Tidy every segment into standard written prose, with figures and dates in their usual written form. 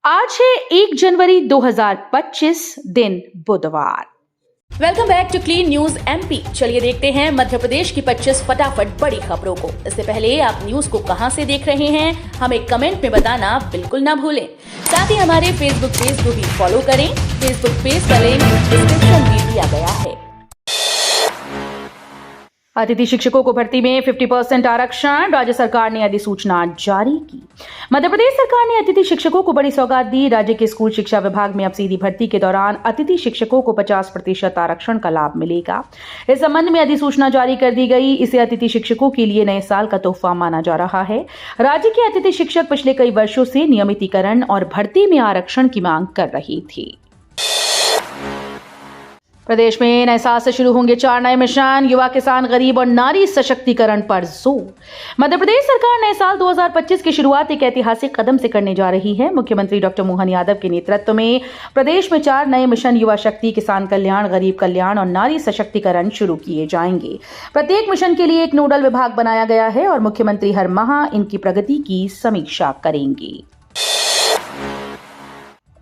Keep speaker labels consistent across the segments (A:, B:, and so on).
A: आज है 1 जनवरी 2025 दिन बुधवार।
B: Welcome back to clean news MP. चलिए देखते हैं मध्य प्रदेश की 25 फटाफट बड़ी खबरों को। इससे पहले आप न्यूज को कहां से देख रहे हैं हमें कमेंट में बताना बिल्कुल ना भूलें। साथ ही हमारे फेसबुक पेज को भी फॉलो करें। फेसबुक पेज का लिंक डिस्क्रिप्शन में दिया गया है।
A: अतिथि शिक्षकों को भर्ती में 50% आरक्षण, राज्य सरकार ने अधिसूचना जारी की। मध्य प्रदेश सरकार ने अतिथि शिक्षकों को बड़ी सौगात दी। राज्य के स्कूल शिक्षा विभाग में अब सीधी भर्ती के दौरान अतिथि शिक्षकों को 50% आरक्षण का लाभ मिलेगा। इस संबंध में अधिसूचना जारी कर दी गई। इसे अतिथि शिक्षकों के लिए नए साल का तोहफा माना जा रहा है। राज्य के अतिथि शिक्षक पिछले कई वर्षों से नियमितीकरण और भर्ती में आरक्षण की मांग कर रही थी। प्रदेश में नए साल से शुरू होंगे 4 नए मिशन, युवा, किसान, गरीब और नारी सशक्तिकरण पर जोर। मध्य प्रदेश सरकार नए साल 2025 की शुरुआत एक ऐतिहासिक कदम से करने जा रही है। मुख्यमंत्री डॉक्टर मोहन यादव के नेतृत्व में प्रदेश में 4 नए मिशन युवा शक्ति, किसान कल्याण, गरीब कल्याण और नारी सशक्तिकरण शुरू किए जाएंगे। प्रत्येक मिशन के लिए एक नोडल विभाग बनाया गया है और मुख्यमंत्री हर माह इनकी प्रगति की समीक्षा करेंगे।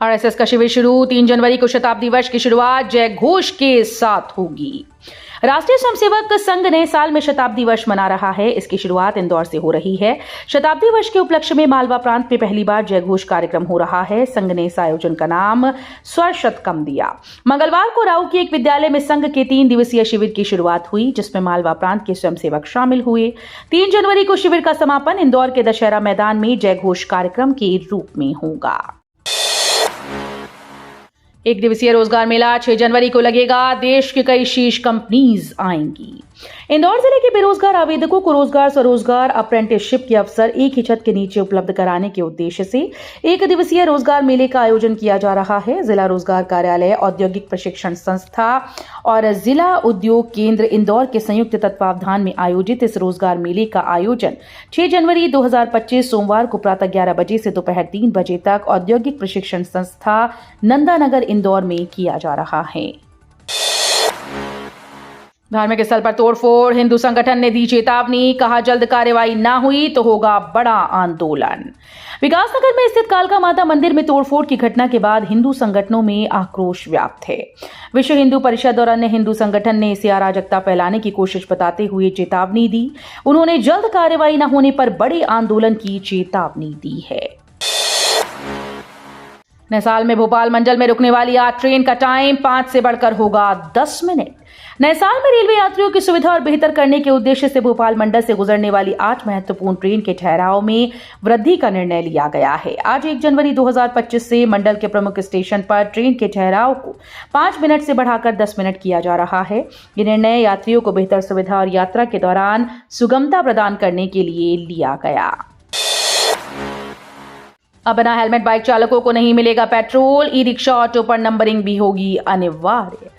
A: आरएसएस का शिविर शुरू, 3 जनवरी को शताब्दी वर्ष की शुरुआत जय घोष के साथ होगी। राष्ट्रीय स्वयंसेवक संघ नए साल में शताब्दी वर्ष मना रहा है। इसकी शुरुआत इंदौर से हो रही है। शताब्दी वर्ष के उपलक्ष्य में मालवा प्रांत में पहली बार जय घोष कार्यक्रम हो रहा है। संघ ने इस आयोजन का नाम स्वर शतकम दिया। मंगलवार को राऊ के एक विद्यालय में संघ के 3 दिवसीय शिविर की शुरुआत हुई, जिसमें मालवा प्रांत के स्वयंसेवक शामिल हुए। 3 जनवरी को शिविर का समापन इंदौर के दशहरा मैदान में जय घोष कार्यक्रम के रूप में होगा। 1 दिवसीय रोजगार मेला 6 जनवरी को लगेगा। देश की कई शीर्ष कंपनीज आएंगी। इंदौर जिले के बेरोजगार आवेदकों को रोजगार, स्वरोजगार, अप्रेंटिसशिप के अवसर एक ही छत के नीचे उपलब्ध कराने के उद्देश्य से 1 दिवसीय रोजगार मेले का आयोजन किया जा रहा है। जिला रोजगार कार्यालय, औद्योगिक प्रशिक्षण संस्था और जिला उद्योग केंद्र इंदौर के संयुक्त तत्वावधान में आयोजित इस रोजगार मेले का आयोजन 6 जनवरी 2025 सोमवार को प्रातः 11 बजे से दोपहर 3 बजे तक औद्योगिक प्रशिक्षण संस्था नंदानगर इंदौर में किया जा रहा है। धार्मिक स्थल पर तोड़फोड़, हिंदू संगठन ने दी चेतावनी, कहा जल्द कार्रवाई न हुई तो होगा बड़ा आंदोलन। विकासनगर में स्थित कालका माता मंदिर में तोड़फोड़ की घटना के बाद हिंदू संगठनों में आक्रोश व्याप्त है। विश्व हिंदू परिषद और अन्य हिंदू संगठन ने इसे अराजकता फैलाने की कोशिश बताते हुए चेतावनी दी। उन्होंने जल्द कार्रवाई न होने पर बड़े आंदोलन की चेतावनी दी है। नए साल में भोपाल मंडल में रुकने वाली 8 ट्रेन का टाइम 5 से बढ़कर होगा 10 मिनट। नए साल में रेलवे यात्रियों की सुविधा और बेहतर करने के उद्देश्य से भोपाल मंडल से गुजरने वाली 8 महत्वपूर्ण ट्रेन के ठहराव में वृद्धि का निर्णय लिया गया है। आज 1 जनवरी 2025 से मंडल के प्रमुख स्टेशन पर ट्रेन के ठहराव को 5 मिनट से बढ़ाकर 10 मिनट किया जा रहा है। ये निर्णय यात्रियों को बेहतर सुविधा और यात्रा के दौरान सुगमता प्रदान करने के लिए लिया गया। अब बिना हेलमेट बाइक चालकों को नहीं मिलेगा पेट्रोल। ई रिक्शा, ऑटो पर नंबरिंग भी होगी अनिवार्य।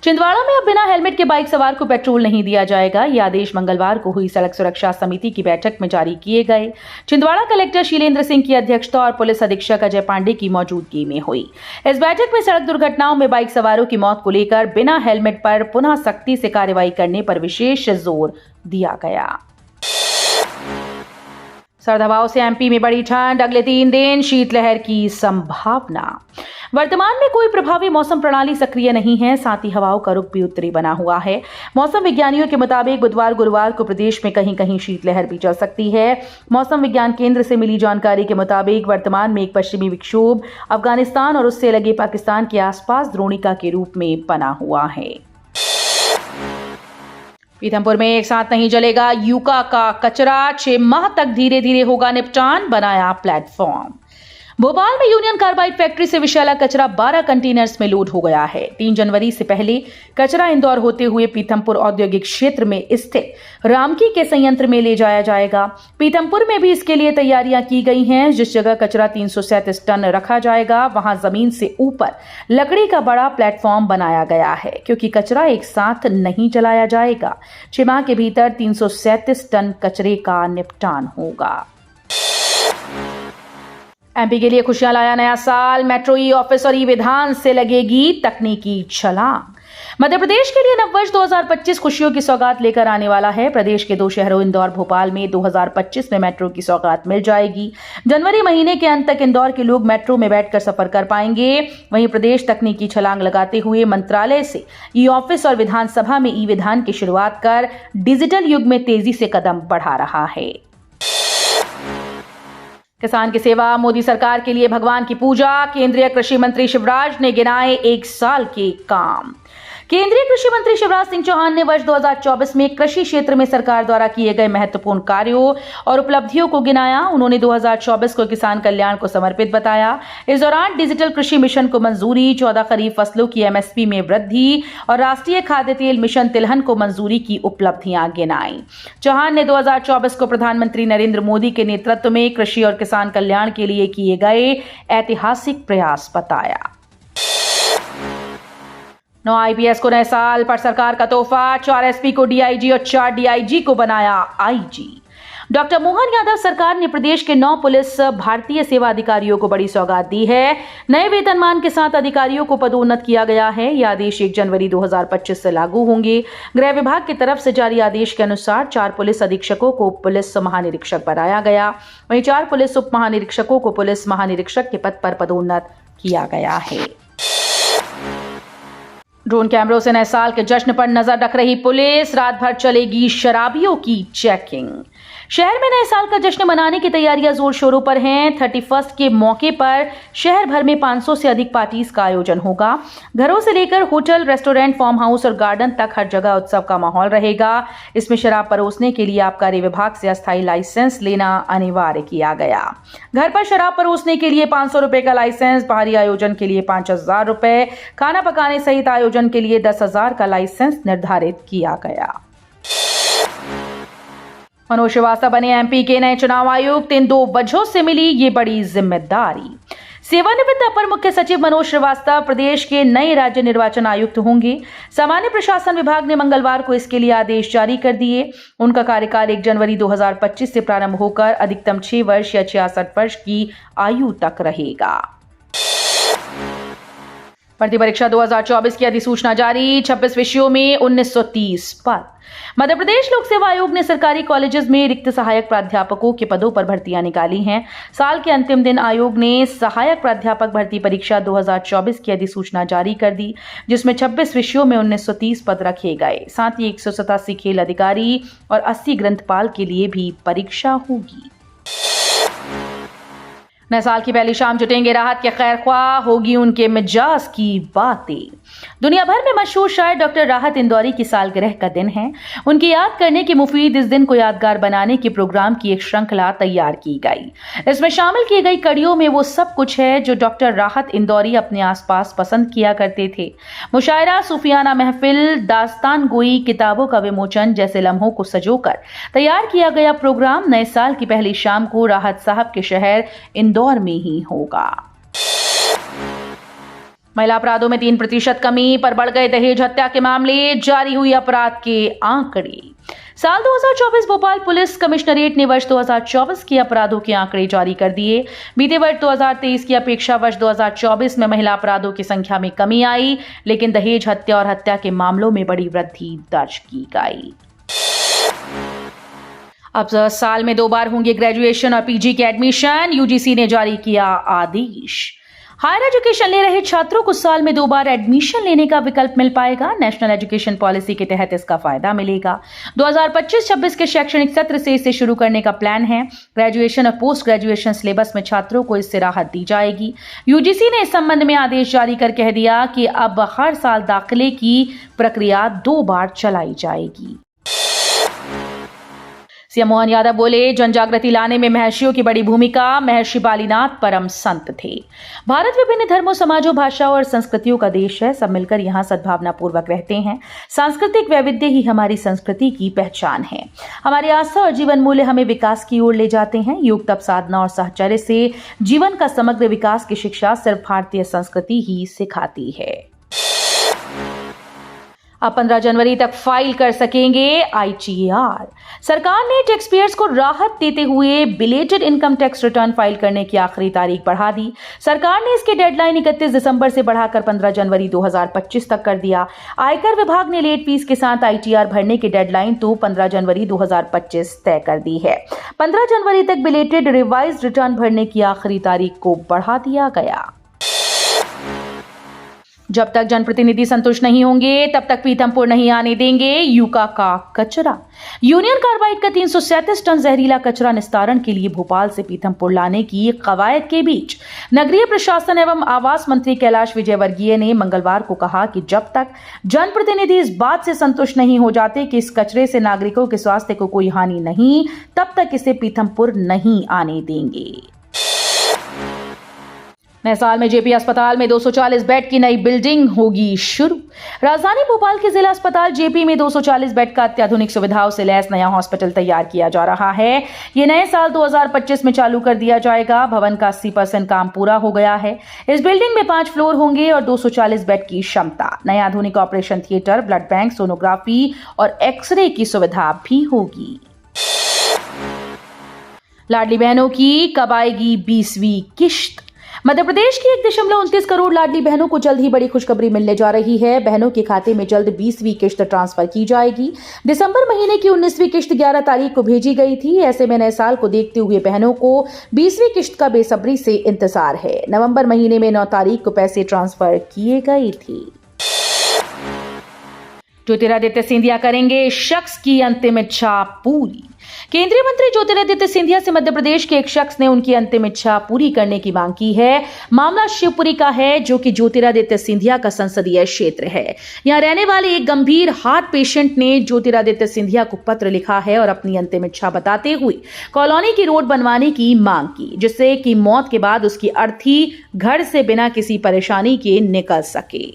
A: छिंदवाड़ा में अब बिना हेलमेट के बाइक सवार को पेट्रोल नहीं दिया जाएगा। ये आदेश मंगलवार को हुई सड़क सुरक्षा समिति की बैठक में जारी किए गए। छिंदवाड़ा कलेक्टर शीलेंद्र सिंह की अध्यक्षता और पुलिस अधीक्षक अजय पांडे की मौजूदगी में हुई। इस बैठक में सड़क दुर्घटनाओं में बाइक सवारों की मौत को लेकर बिना हेलमेट पर पुनः सख्ती से कार्रवाई करने पर विशेष जोर दिया गया। सर्द हवाओं से एमपी में बड़ी ठंड, अगले 3 दिन शीतलहर की संभावना। वर्तमान में कोई प्रभावी मौसम प्रणाली सक्रिय नहीं है, साथ ही हवाओं का रुख भी उत्तरी बना हुआ है। मौसम विज्ञानियों के मुताबिक बुधवार, गुरुवार को प्रदेश में कहीं कहीं शीतलहर भी चल सकती है। मौसम विज्ञान केंद्र से मिली जानकारी के मुताबिक वर्तमान में एक पश्चिमी विक्षोभ अफगानिस्तान और उससे लगे पाकिस्तान के आसपास द्रोणिका के रूप में बना हुआ है। पीथमपुर में एक साथ नहीं जलेगा यूका का कचरा, 6 माह तक धीरे धीरे होगा निपटान, बनाया प्लेटफॉर्म। भोपाल में यूनियन कार्बाइड फैक्ट्री से विषैला कचरा 12 कंटेनर्स में लोड हो गया है। 3 जनवरी से पहले कचरा इंदौर होते हुए पीथमपुर औद्योगिक क्षेत्र में स्थित रामकी के संयंत्र में ले जाया जाएगा। पीथमपुर में भी इसके लिए तैयारियां की गई हैं। जिस जगह कचरा 337 टन रखा जाएगा, वहां जमीन से ऊपर लकड़ी का बड़ा प्लेटफॉर्म बनाया गया है, क्योंकि कचरा एक साथ नहीं जलाया जाएगा। 6 माह के भीतर 337 टन कचरे का निपटान होगा। एमपी के लिए खुशियां लाया नया साल। मेट्रो ई ऑफिस और ई विधान से लगेगी तकनीकी छलांग। मध्य प्रदेश के लिए नववर्ष 2025 खुशियों की सौगात लेकर आने वाला है। प्रदेश के 2 शहरों इंदौर भोपाल में 2025 में मेट्रो की सौगात मिल जाएगी। जनवरी महीने के अंत तक इंदौर के लोग मेट्रो में बैठकर सफर कर पाएंगे। वहीं प्रदेश तकनीकी छलांग लगाते हुए मंत्रालय से ई ऑफिस और विधानसभा में ई विधान की शुरुआत कर डिजिटल युग में तेजी से कदम बढ़ा रहा है। किसान की सेवा मोदी सरकार के लिए भगवान की पूजा। केंद्रीय कृषि मंत्री शिवराज ने गिनाए 1 साल के काम। केंद्रीय कृषि मंत्री शिवराज सिंह चौहान ने वर्ष 2024 में कृषि क्षेत्र में सरकार द्वारा किए गए महत्वपूर्ण कार्यों और उपलब्धियों को गिनाया। उन्होंने 2024 को किसान कल्याण को समर्पित बताया। इस दौरान डिजिटल कृषि मिशन को मंजूरी, 14 खरीफ फसलों की एमएसपी में वृद्धि और राष्ट्रीय खाद्य तेल मिशन तिलहन को मंजूरी की उपलब्धियां गिनाई। चौहान ने 2024 को प्रधानमंत्री नरेंद्र मोदी के नेतृत्व में कृषि और किसान कल्याण के लिए किए गए ऐतिहासिक प्रयास बताया। 9 आईपीएस को नए साल पर सरकार का तोहफा। 4 एसपी को डीआईजी और 4 डीआईजी को बनाया आईजी। डॉक्टर मोहन यादव सरकार ने प्रदेश के 9 पुलिस भारतीय सेवा अधिकारियों को बड़ी सौगात दी है। नए वेतनमान के साथ अधिकारियों को पदोन्नत किया गया है। यह आदेश 1 जनवरी 2025 से लागू होंगे। गृह विभाग की तरफ से जारी आदेश के अनुसार 4 पुलिस अधीक्षकों को पुलिस महानिरीक्षक बनाया गया। वहीं 4 पुलिस उप महानिरीक्षकों को पुलिस महानिरीक्षक के पद पर पदोन्नत किया गया है। ड्रोन कैमरों से नए साल के जश्न पर नजर रख रही पुलिस। रात भर चलेगी शराबियों की चेकिंग। शहर में नए साल का जश्न मनाने की तैयारियां जोर शोरों पर हैं। 31 के मौके पर शहर भर में 500 से अधिक पार्टीज का आयोजन होगा। घरों से लेकर होटल, रेस्टोरेंट, फार्म हाउस और गार्डन तक हर जगह उत्सव का माहौल रहेगा। इसमें शराब परोसने के लिए आबकारी विभाग से अस्थायी लाइसेंस लेना अनिवार्य किया गया। घर पर शराब परोसने के लिए 500 रुपए का लाइसेंस, बाहरी आयोजन के लिए 5000 रुपए, खाना पकाने सहित आयोजन के लिए 10,000 का लाइसेंस निर्धारित किया गया। मनोज श्रीवास्तव बने एमपी के नए चुनाव आयुक्त। इन 2 वजहों से मिली ये बड़ी जिम्मेदारी। सेवानिवृत्त अपर मुख्य सचिव मनोज श्रीवास्तव प्रदेश के नए राज्य निर्वाचन आयुक्त होंगे। सामान्य प्रशासन विभाग ने मंगलवार को इसके लिए आदेश जारी कर दिए। उनका कार्यकाल 1 जनवरी 2025 से प्रारंभ होकर अधिकतम 6 वर्ष या 66 वर्ष की आयु तक रहेगा। भर्ती परीक्षा 2024 की अधिसूचना जारी। 26 विषयों में 1930 पद। मध्य प्रदेश लोक सेवा आयोग ने सरकारी कॉलेजेस में रिक्त सहायक प्राध्यापकों के पदों पर भर्तियां निकाली हैं। साल के अंतिम दिन आयोग ने सहायक प्राध्यापक भर्ती परीक्षा 2024 की अधिसूचना जारी कर दी, जिसमें 26 विषयों में 1930 पद रखे गए। साथ ही 187 खेल अधिकारी और 80 ग्रंथपाल के लिए भी परीक्षा होगी। नए साल की पहली शाम जुटेंगे राहत के खैर ख्वाह, होगी उनके मिजाज की बातें। दुनिया भर में मशहूर शायर डॉक्टर राहत इंदौरी की सालगिरह का दिन है। उनकी याद करने के मुफीद इस दिन को यादगार बनाने के प्रोग्राम की एक श्रृंखला तैयार की गई। इसमें शामिल की गई कड़ियों में वो सब कुछ है जो डॉक्टर राहत इंदौरी अपने आसपास पसंद किया करते थे। मुशायरा, सूफियाना महफिल, दास्तान गोई, किताबों का विमोचन जैसे लम्हों को सजोकर तैयार किया गया प्रोग्राम नए साल की पहली शाम को राहत साहब के शहर इंदौर में ही होगा। महिला अपराधों में 3% कमी पर बढ़ गए दहेज हत्या के मामले, जारी हुई अपराध के आंकड़े। साल 2024 भोपाल पुलिस कमिश्नरेट ने वर्ष 2024 के अपराधों के आंकड़े जारी कर दिए। बीते वर्ष 2023 की अपेक्षा वर्ष 2024 में महिला अपराधों की संख्या में कमी आई, लेकिन दहेज हत्या और हत्या के मामलों में बड़ी वृद्धि दर्ज की गई। अब साल में 2 बार होंगे ग्रेजुएशन और पीजी के एडमिशन, यूजीसी ने जारी किया आदेश। हायर एजुकेशन ले रहे छात्रों को साल में 2 बार एडमिशन लेने का विकल्प मिल पाएगा। नेशनल एजुकेशन पॉलिसी के तहत इसका फायदा मिलेगा। 2025-26 के शैक्षणिक सत्र से इसे शुरू करने का प्लान है। ग्रेजुएशन और पोस्ट ग्रेजुएशन सिलेबस में छात्रों को इससे राहत दी जाएगी। यूजीसी ने इस संबंध में आदेश जारी कर कह दिया कि अब हर साल दाखिले की प्रक्रिया 2 बार चलाई जाएगी। सीएम मोहन यादव बोले, जन जागृति लाने में महर्षियों की बड़ी भूमिका। महर्षि बालीनाथ परम संत थे। भारत विभिन्न धर्मों, समाजों, भाषाओं और संस्कृतियों का देश है। सब मिलकर यहाँ सद्भावना पूर्वक रहते हैं। सांस्कृतिक वैविध्य ही हमारी संस्कृति की पहचान है। हमारी आस्था और जीवन मूल्य हमें विकास की ओर ले जाते हैं। योग, तप, साधना और साहचर्य से जीवन का समग्र विकास की शिक्षा सिर्फ भारतीय संस्कृति ही सिखाती है। अब 15 जनवरी तक फाइल कर सकेंगे ITR। सरकार ने टैक्स पेयर्स को राहत देते हुए belated income tax return file करने की आखिरी तारीख बढ़ा दी। सरकार ने इसकी डेडलाइन 31 दिसंबर से बढ़ाकर 15 जनवरी 2025 तक कर दिया। आयकर विभाग ने लेट फीस के साथ ITR भरने की डेडलाइन तो 15 जनवरी 2025 तय कर दी है। 15 जनवरी तक बिलेटेड रिवाइज्ड रिटर्न भरने की आखिरी तारीख को बढ़ा दिया गया। जब तक जनप्रतिनिधि संतुष्ट नहीं होंगे तब तक पीथमपुर नहीं आने देंगे यूका का कचरा। यूनियन कार्बाइड का 337 टन जहरीला कचरा निस्तारण के लिए भोपाल से पीथमपुर लाने की कवायद के बीच नगरीय प्रशासन एवं आवास मंत्री कैलाश विजयवर्गीय ने मंगलवार को कहा कि जब तक जनप्रतिनिधि इस बात से संतुष्ट नहीं हो जाते कि इस कचरे से नागरिकों के स्वास्थ्य को कोई हानि नहीं, तब तक इसे पीथमपुर नहीं आने देंगे। नए साल में जेपी अस्पताल में 240 बेड की नई बिल्डिंग होगी शुरू। राजधानी भोपाल के जिला अस्पताल जेपी में 240 बेड का अत्याधुनिक सुविधाओं से लैस नया हॉस्पिटल तैयार किया जा रहा है। ये नए साल 2025 में चालू कर दिया जाएगा। भवन का 80% काम पूरा हो गया है। इस बिल्डिंग में 5 फ्लोर होंगे और 240 बेड की क्षमता। नया आधुनिक operation theatre, blood bank, sonography और एक्सरे की सुविधा भी होगी। लाडली बहनों की कब आएगी 20वीं किश्त। मध्य प्रदेश की 1.29 करोड़ लाडली बहनों को जल्द ही बड़ी खुशखबरी मिलने जा रही है। बहनों के खाते में जल्द 20वीं किश्त ट्रांसफर की जाएगी। दिसंबर महीने की 19वीं किश्त 11 तारीख को भेजी गई थी। ऐसे में नए साल को देखते हुए बहनों को 20वीं किश्त का बेसब्री से इंतजार है। नवंबर महीने में 9 तारीख को पैसे ट्रांसफर किए गए थे। ज्योतिरादित्य सिंधिया करेंगे शख्स की अंतिम इच्छा पूरी। केंद्रीय मंत्री ज्योतिरादित्य सिंधिया से मध्य प्रदेश के एक शख्स ने उनकी अंतिम इच्छा पूरी करने की मांग की है। मामला शिवपुरी का है, जो कि ज्योतिरादित्य सिंधिया का संसदीय क्षेत्र है। यहां रहने वाले एक गंभीर हार्ट पेशेंट ने ज्योतिरादित्य सिंधिया को पत्र लिखा है और अपनी अंतिम इच्छा बताते हुए कॉलोनी की रोड बनवाने की मांग की, जिससे कि मौत के बाद उसकी अर्थी घर से बिना किसी परेशानी के निकल सके।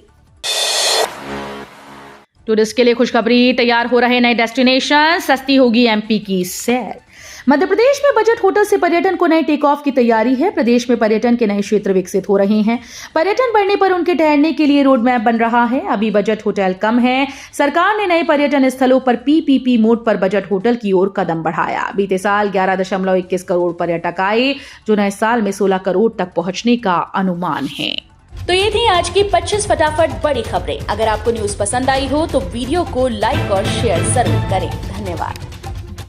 A: टूरिस्ट के लिए खुशखबरी, तैयार हो रहे नए डेस्टिनेशन, सस्ती होगी MP की सैर। मध्य प्रदेश में बजट होटल से पर्यटन को नए टेक ऑफ की तैयारी है। प्रदेश में पर्यटन के नए क्षेत्र विकसित हो रहे हैं। पर्यटन बढ़ने पर उनके ठहरने के लिए रोड मैप बन रहा है। अभी बजट होटल कम है। सरकार ने नए पर्यटन स्थलों पर PPP मोड पर बजट होटल की ओर कदम बढ़ाया। बीते साल 11.21 करोड़ पर्यटक आए, जो नए साल में 16 करोड़ तक पहुंचने का अनुमान है।
B: तो ये थी आज की 25 फटाफट बड़ी खबरें। अगर आपको न्यूज पसंद आई हो तो वीडियो को लाइक और शेयर जरूर करें। धन्यवाद।